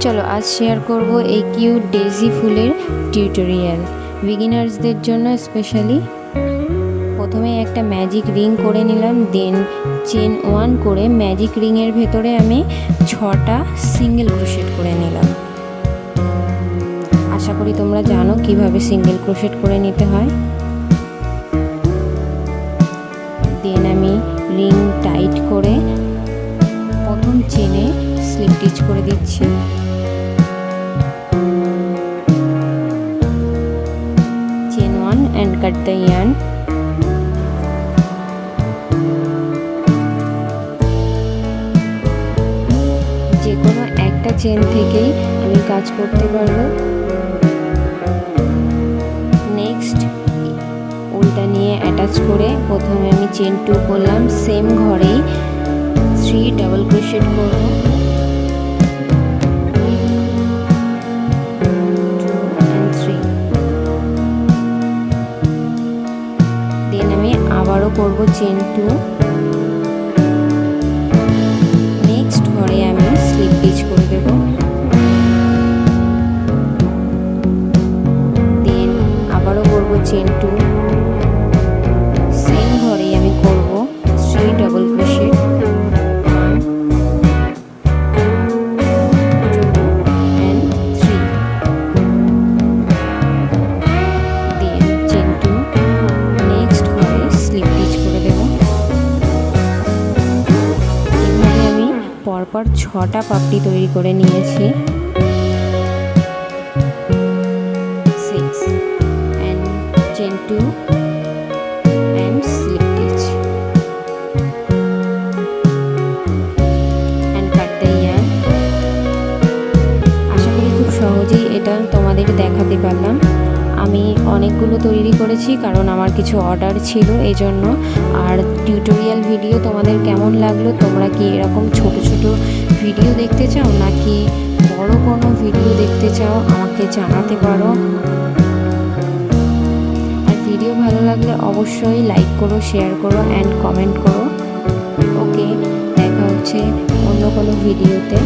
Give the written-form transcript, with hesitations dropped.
চলো আজ শেয়ার করব এই কিউট ডেজি ফুলের টিউটোরিয়াল বিগিনার্সদের জন্য স্পেশালি। প্রথমে একটা ম্যাজিক রিং করে নিলাম, দেন চেন 1 করে ম্যাজিক রিংয়ের ভেতরে আমি 6টা সিঙ্গেল ক্রোশেট করে নিলাম। আশা করি তোমরা জানো কিভাবে সিঙ্গেল ক্রোশেট করে নিতে হয়। দেন আমি রিং টাইট করে প্রথম চেনে স্লিপ স্টিচ করে দিচ্ছি। Chain 1 and cut the yarn। যে কোনো একটা চেন থেকেই আমি কাজ করতে পারবো। নেক্সট উল্টা নিয়ে অ্যাটাচ করে প্রথমে আমি চেন 2 করলাম, সেম ঘরেই 3 ডাবল ক্রোশেট করব। দেন আমি আবারও করব চেন 2। নেক্সট ঘরে আমি স্লিপ স্টিচ করে দেব। দেন আবারও করব চেন 2, সেম ঘরেই আমি করব 3 ডাবল ক্রোশেট। পরপর 6টা পাপড়ি তৈরি করে নিয়েছি। 6 and chain 2 and slip stitch and cut the yarn। আশা করি খুব সহজেই এটা তোমাদের দেখাতে পারলাম। আমি অনেকগুলো তৈরি করেছি কারণ আমার কিছু অর্ডার ছিল এই জন্য। আর টিউটোরিয়াল ভিডিও তোমাদের কেমন লাগলো? তোমরা কি এরকম ছোট ছোট ভিডিও দেখতে চাও নাকি বড় কোনো ভিডিও দেখতে চাও আমাকে জানাতে পারো। আর ভিডিও ভালো লাগলে অবশ্যই লাইক করো, শেয়ার করো অ্যান্ড কমেন্ট করো। ওকে, দেখা হচ্ছে অন্য কোনো ভিডিওতে।